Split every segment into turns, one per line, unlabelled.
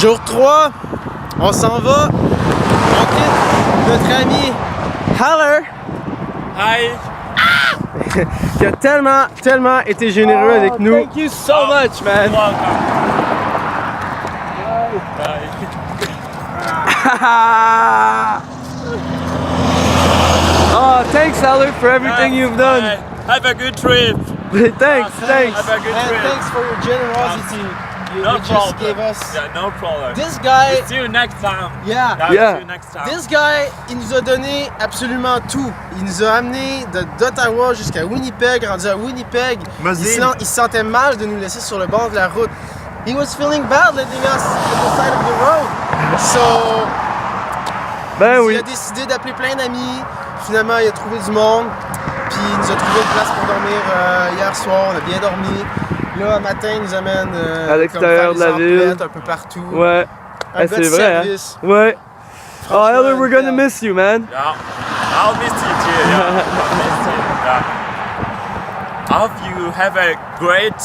Jour 3, on s'en va. On quitte notre ami Haller.
Hi.
Qui a tellement été généreux avec nous.
Thank you so much, man. Welcome. Bye.
Oh, thanks Haller for everything you've done.
Have a good trip.
Thanks.
Have a good
And
trip.
thanks for your generosity. You
No
just
problem.
gave us.
Yeah, no problem.
This guy,
See you next time.
yeah.
See
Yeah.
you next time.
This guy, il nous a donné absolument tout. Il nous a amené d'Ottawa jusqu'à Winnipeg, rendu à Winnipeg. Il se sentait mal de nous laisser sur le bord de la route. He was feeling bad letting us at the side of the road. So, il a décidé d'appeler plein d'amis. Finalement, il a trouvé du monde. Puis il nous a trouvé une place pour dormir hier soir. On a bien dormi. Là, matin, il nous amène
à l'extérieur de la ville,
un peu partout.
Ouais, c'est vrai. Hein? Ouais. Oh, Haller, we're gonna miss you, man.
Yeah, I'll miss you too. Yeah, I'll miss you. Yeah. I hope you have a great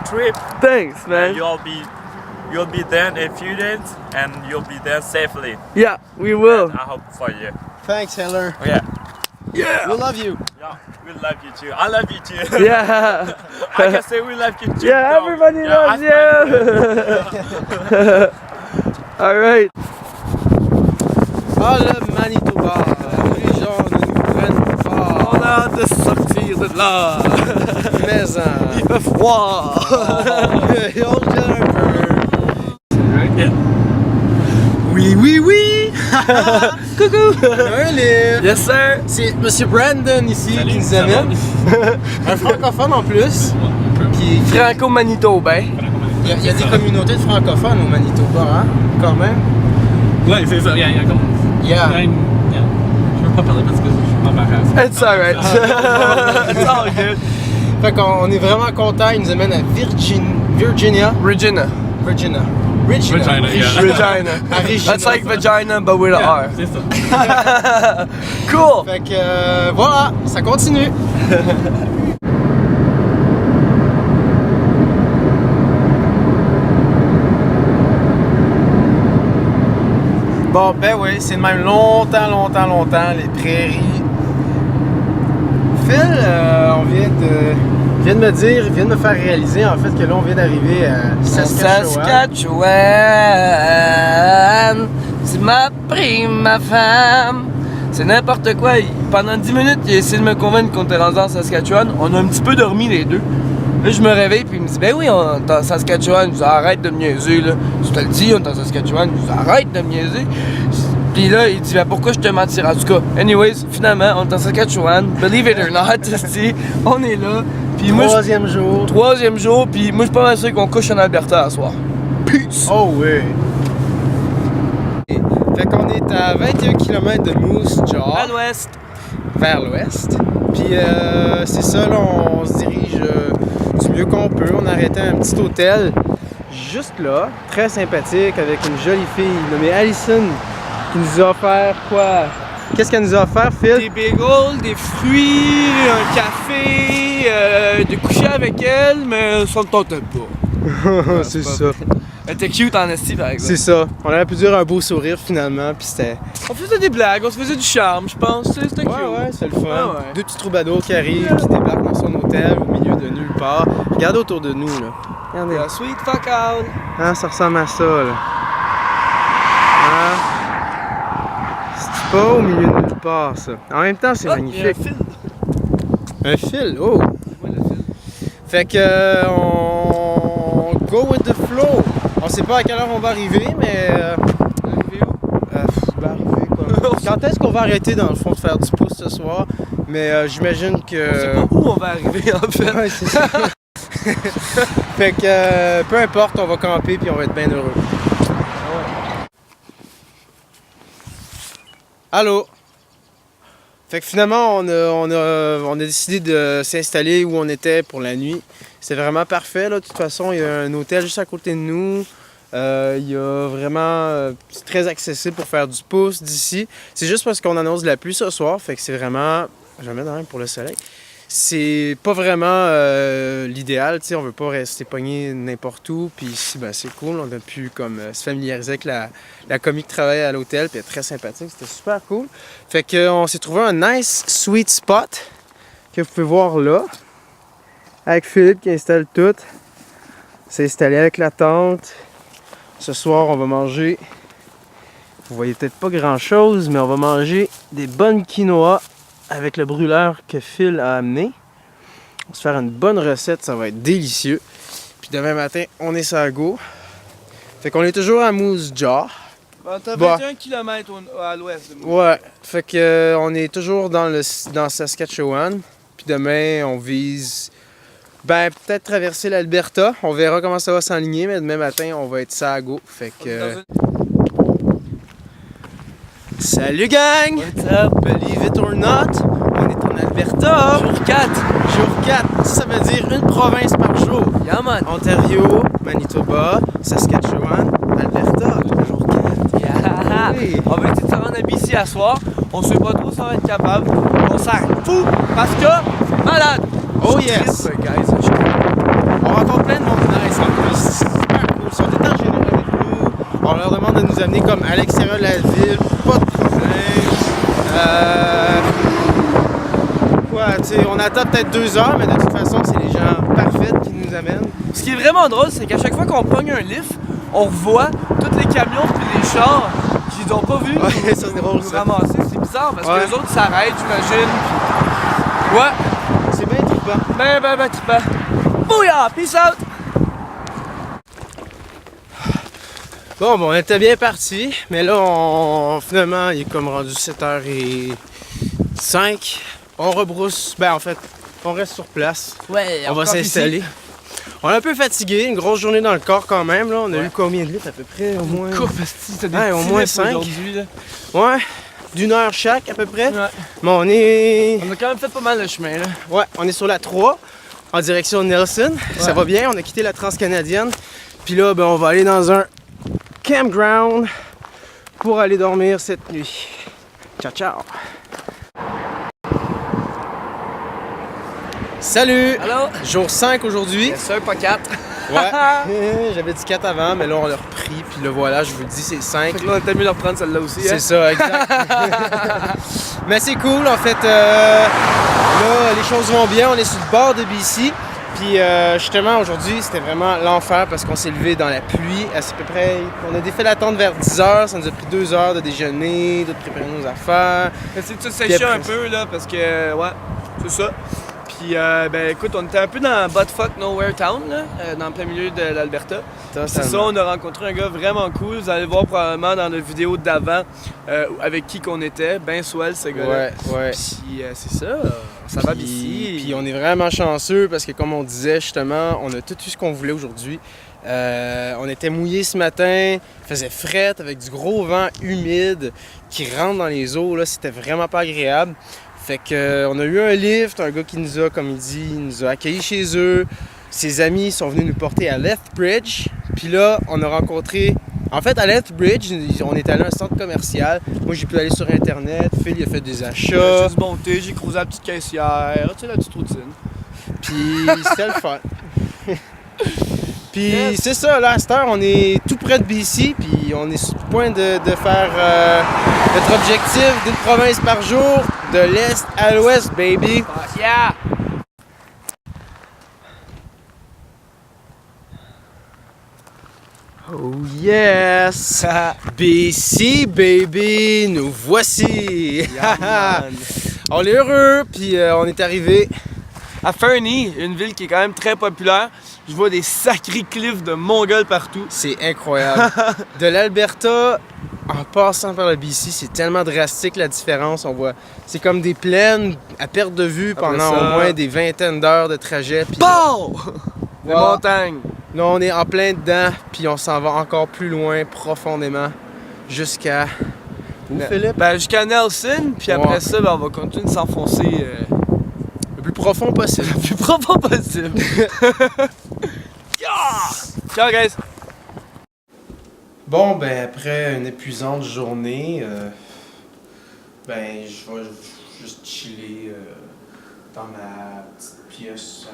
trip.
Thanks, man.
You'll be there in a few days, and you'll be there safely.
Yeah, we will.
And I hope for you.
Thanks, Haller.
Yeah.
Yeah. We love you.
Yeah, we love you too. I love you too.
Yeah.
I can say we love you too.
Yeah, everybody loves you. All right.
Ah, le Manitoba. Les gens ne nous prennent pas.
On a hâte de sortir de là.
Mais
il fait froid.
On gèle un peu.
Yeah.
Oui. Coucou. Un livre.
Yes, sir.
C'est Monsieur Brandon ici qui nous amène. Un francophone en plus.
Franco-manitobain.
Il y a des communautés de francophones au Manitoba, hein, quand même.
Ouais, c'est ça. Il y a comme.
Yeah.
Je veux pas parler parce que je m'embarrasse.
It's alright. It's all good.
Fait qu'on est vraiment contents. Il nous amène à Virginia.
Regina.
Regina, yeah.
Regina. That's like vagina, but with an R.
C'est ça.
Cool.
Fait que voilà, ça continue. Bon, ben oui, c'est de même longtemps, les prairies. Phil, vient de me dire, il vient de me faire réaliser en fait que là on vient d'arriver à Saskatchewan.
C'est ma prime, ma femme. C'est n'importe quoi. Pendant 10 minutes, il a essayé de me convaincre qu'on était rendu en Saskatchewan. On a un petit peu dormi les deux. Là, je me réveille puis il me dit ben oui, on est en Saskatchewan. Je dis arrête de me niaiser là. Je te le dis, on est en Saskatchewan. Je dis arrête de me niaiser. Puis là, il dit ben pourquoi je te mentirais. En tout cas, anyways, finalement, on est en Saskatchewan. Believe it or not, on est là. Puis
Troisième jour,
puis moi je suis pas mal sûr qu'on couche en Alberta à soir. Peace!
Oh oui! Fait qu'on est à 21 km de Moose Jaw. Vers l'ouest. Puis c'est ça, là, on se dirige du mieux qu'on peut. On a arrêté un petit hôtel juste là, très sympathique, avec une jolie fille nommée Allison qui nous a offert quoi? Qu'est-ce qu'elle nous a offert, Phil?
Des bagels, des fruits, un café, de coucher avec elle, mais ça ne tentait pas.
C'est ça.
Elle était cute en esti, par exemple.
C'est ça. On aurait pu dire un beau sourire finalement, puis c'était...
On faisait des blagues, on se faisait du charme, je pense. C'était cute.
Ouais, c'est le fun.
Ah ouais.
Deux petits troubadours qui arrivent, qui débarquent dans son hôtel au milieu de nulle part. Regardez autour de nous, là. Regardez.
Yeah, sweet fuck out.
Hein, ça ressemble à ça, là. Hein? C'est pas au milieu de nulle part, ça. En même temps, c'est magnifique.
Il y a un fil.
Un fil, oh!
Ouais, le fil.
Fait que on go with the flow. On sait pas à quelle heure on va arriver, mais
Arrivé où?
arriver quoi. Quand est-ce qu'on va arrêter dans le fond de faire du pouce ce soir? Mais j'imagine que.
On sait pas où on va arriver en fait.
Ouais, c'est ça. Fait que peu importe, on va camper puis on va être bien heureux. Allô? Fait que finalement, on a décidé de s'installer où on était pour la nuit. C'est vraiment parfait, là. De toute façon, il y a un hôtel juste à côté de nous. Il y a vraiment... c'est très accessible pour faire du pouce d'ici. C'est juste parce qu'on annonce de la pluie ce soir, fait que c'est vraiment... Je vais mettre dans même pour le soleil. c'est pas vraiment l'idéal, tu sais, on veut pas rester pogné n'importe où, puis ici, ben, c'est cool, on a pu comme se familiariser avec la commis qui travaille à l'hôtel, puis elle est très sympathique, c'était super cool. Fait qu'on s'est trouvé un nice sweet spot que vous pouvez voir là, avec Philippe qui installe tout. C'est installé avec la tente. Ce soir, on va manger, vous voyez peut-être pas grand chose, mais on va manger des bonnes quinoa avec le brûleur que Phil a amené. On va se faire une bonne recette, ça va être délicieux. Puis demain matin, on est sur la go. Fait qu'on est toujours à Moose Jaw.
Bon, t'as
Bah.
21 km à l'ouest de moi.
Ouais, fait que on est toujours dans Saskatchewan. Puis demain, on vise peut-être traverser l'Alberta. On verra comment ça va s'enligner, mais demain matin, on va être sur la go. Fait que salut gang!
What's up?
Believe it or not, on est en Alberta.
Jour 4.
Jour 4, ça veut dire une province par jour.
Yeah, man.
Ontario, Manitoba, Saskatchewan, Alberta. Jour 4.
Yeah.
Oui.
On va essayer de se rendre à BC à soir. On sait pas trop si on va être capable. On s'en fout parce que c'est malade.
Oh
Je
yes!
trippe, guys.
On rencontre plein de monde nice en plus. C'est super cool. Ils sont tout le temps généreux avec nous. On leur demande de nous amener comme à l'extérieur de la ville. Pas de problème. On attend peut-être 2 heures, mais de toute façon, c'est les gens parfaits qui nous amènent.
Ce qui est vraiment drôle, c'est qu'à chaque fois qu'on pogne un lift, on revoit tous les camions et les chars qu'ils ont pas vu
Ouais, ça, c'est drôle,
nous
ça.
ramasser. C'est bizarre parce
Ouais.
que les autres s'arrêtent, j'imagine. Puis... Ouais,
C'est bien trippant.
trippant. Bouillard, peace out!
Bon, on était bien parti, mais là, finalement, il est comme rendu 7h05. On rebrousse, en fait, on reste sur place.
Ouais,
On va s'installer. On est un peu fatigué, une grosse journée dans le corps quand même. Là. On a eu combien de litres à peu près? Au moins, au moins 5.
aujourd'hui. Là.
Ouais, d'1 heure chaque à peu près.
Ouais.
Mais on est...
On a quand même fait pas mal de chemin là.
Ouais, on est sur la 3, en direction de Nelson. Ça
Ouais.
va bien, on a quitté la Transcanadienne. Puis là, on va aller dans un campground pour aller dormir cette nuit. Ciao, ciao! Salut!
Allô?
Jour 5 aujourd'hui.
Bien sûr, pas 4.
Ouais. J'avais dit 4 avant, mais là on l'a repris. Puis là voilà, je vous le dis, c'est 5.
Fait que là, on était mieux de reprendre celle-là aussi.
C'est
Hein?
ça, exact. Mais c'est cool, en fait. Là, les choses vont bien. On est sur le bord de BC. Puis justement, aujourd'hui, c'était vraiment l'enfer parce qu'on s'est levé dans la pluie. À peu près, on a défait la tente vers 10h. Ça nous a pris 2 heures de déjeuner, de préparer nos affaires.
Essayez de se sécher un peu là parce que, ouais, c'est ça. Puis, écoute, on était un peu dans Buttfuck Nowhere Town, là, dans le plein milieu de l'Alberta. C'est ça, on a rencontré un gars vraiment cool. Vous allez le voir probablement dans la vidéo d'avant avec qui qu'on était. Ben swell, ce gars-là.
Ouais.
Puis, c'est ça, ça va ici.
Puis on est vraiment chanceux parce que, comme on disait justement, on a tout eu ce qu'on voulait aujourd'hui. On était mouillés ce matin, il faisait fret avec du gros vent humide qui rentre dans les eaux. Là, c'était vraiment pas agréable. Fait que, on a eu un lift, un gars qui nous a, comme il dit, nous a accueillis chez eux. Ses amis sont venus nous porter à Lethbridge. Puis là, on a rencontré... En fait, à Lethbridge, on est allé à un centre commercial. Moi, j'ai pu aller sur Internet. Phil, il a fait des achats.
J'ai du bon thé, j'ai croisé la petite caissière. Tu sais, la petite routine.
Puis c'était le fun. Puis c'est ça, là, à cette heure, on est tout près de BC. Puis on est sur le point de faire notre objectif d'une province par jour. De l'est à l'ouest, baby.
Yeah!
Oh yes! BC, baby, nous voici! On est heureux, puis on est arrivé
À Fernie, une ville qui est quand même très populaire, je vois des sacrés cliffs de Mongols partout.
C'est incroyable. De l'Alberta, en passant par le BC, c'est tellement drastique la différence. On voit, c'est comme des plaines à perte de vue pendant au moins des vingtaines d'heures de trajet. Puis
Bon! Les
Wow.
montagnes.
là, on est en plein dedans, puis on s'en va encore plus loin, profondément, jusqu'à... Où, Philippe?
Jusqu'à Nelson, puis après ça, on va continuer de s'enfoncer
Le plus profond possible.
le plus profond possible. Ciao, guys!
Bon, après une épuisante journée, je vais juste chiller dans ma petite pièce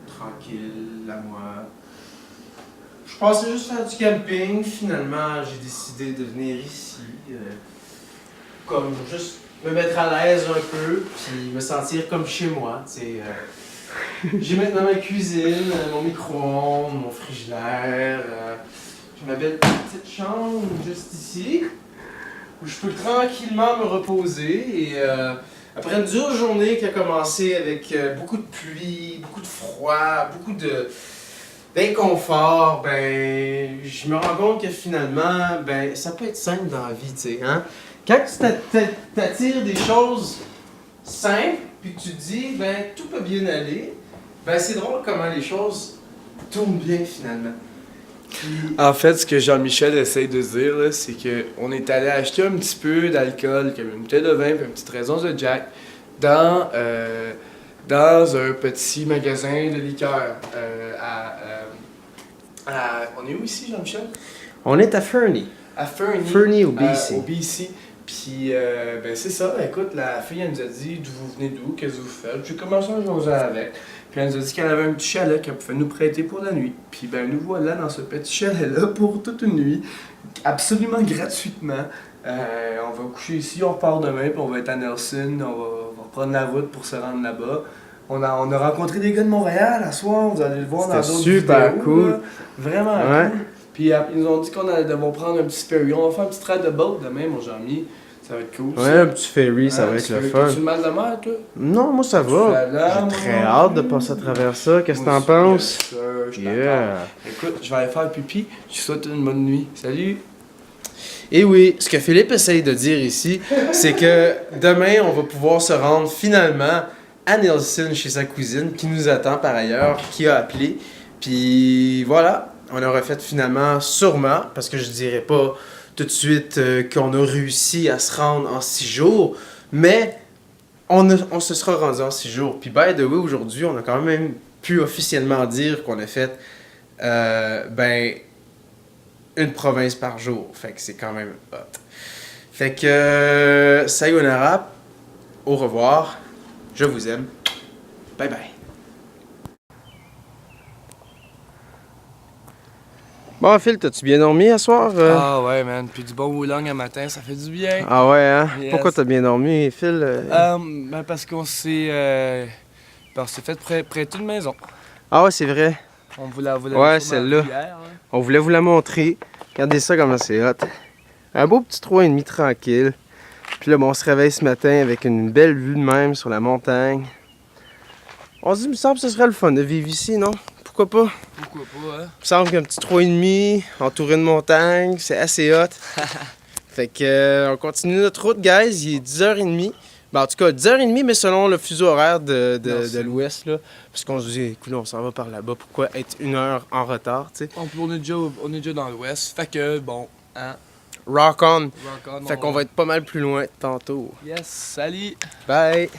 tranquille, à moi. Je pensais juste faire du camping. Finalement, j'ai décidé de venir ici. Comme juste me mettre à l'aise un peu, puis me sentir comme chez moi. J'ai maintenant ma cuisine, mon micro-ondes, mon frigidaire. J'ai ma belle petite chambre juste ici, où je peux tranquillement me reposer. Et après une dure journée qui a commencé avec beaucoup de pluie, beaucoup de froid, beaucoup d'inconfort, ben, je me rends compte que finalement, ben, ça peut être simple dans la vie, tu sais, hein? Quand tu t'attires des choses simples, puis que tu te dis, ben, tout peut bien aller, ben, c'est drôle comment les choses tournent bien finalement. Puis...
En fait, ce que Jean-Michel essaye de dire, là, c'est qu'on est allé acheter un petit peu d'alcool, comme une bouteille de vin, puis une petite raison de Jack, dans un petit magasin de liqueurs. On est où ici, Jean-Michel?
On est à Fernie.
À Fernie.
Fernie, au BC.
Au BC. Puis, ben c'est ça. Écoute, la fille, elle nous a dit d'où vous venez d'où, qu'est-ce que vous faites. J'ai commencé à jaser avec. Puis, elle nous a dit qu'elle avait un petit chalet qu'elle pouvait nous prêter pour la nuit. Puis, ben, nous voilà dans ce petit chalet-là pour toute une nuit, absolument gratuitement. On va coucher ici, on repart demain, puis on va être à Nelson. On va reprendre la route pour se rendre là-bas. On a rencontré des gars de Montréal à soir, vous allez le voir dans d'autres vidéos.
C'était super cool.
Là. Vraiment cool. Puis ils nous ont dit qu'on allait devoir prendre un petit ferry. On va faire un petit ride de boat demain, mon Jean-Mi. Ça va être cool.
Ouais, un petit ferry, ça va être le fun.
Tu mal de mer, toi?
Non, moi ça va. J'ai très hâte de passer à travers ça. Qu'est-ce que t'en penses?
Je suis d'accord. Écoute, je vais aller faire pipi. Je te souhaite une bonne nuit. Salut!
Et oui, ce que Philippe essaye de dire ici, c'est que demain, on va pouvoir se rendre finalement à Nelson chez sa cousine, qui nous attend par ailleurs, qui a appelé. Puis voilà, on aura fait finalement, sûrement, parce que je dirais pas tout de suite qu'on a réussi à se rendre en 6 jours, mais on se sera rendu en 6 jours. Puis by the way, aujourd'hui, on a quand même pu officiellement dire qu'on a fait, une province par jour. Fait que c'est quand même hot. Fait que, sayonara, au revoir, je vous aime, bye bye. Bon, Phil, t'as-tu bien dormi à soir?
Ah ouais, man. Puis du bon woolang un matin, ça fait du bien.
Ah ouais, hein?
Yes.
Pourquoi t'as bien dormi, Phil?
Ben parce qu'on s'est fait prêter une maison.
Ah ouais, c'est vrai.
On vous la
Ouais, celle-là.
hier, hein.
On voulait vous la montrer. Regardez ça, comment c'est hot. Un beau petit 3,5 tranquille. Puis là, bon, on se réveille ce matin avec une belle vue de même sur la montagne. On se dit, il me semble que ce serait le fun de vivre ici, non? Pourquoi pas?
Pourquoi pas, hein?
Il me semble qu'un petit 3,5 entouré de montagne, c'est assez hot. Fait que, on continue notre route, guys. Il est 10h30. Ben, en tout cas, 10h30, mais selon le fuseau horaire de l'ouest, là. Parce qu'on se dit, écoute, on s'en va par là-bas. Pourquoi être 1 heure en retard, tu sais?
On est déjà dans l'ouest. Fait que, bon, hein?
Rock on!
Rock on,
Fait qu'on va être pas mal plus loin tantôt.
Yes, salut!
Bye!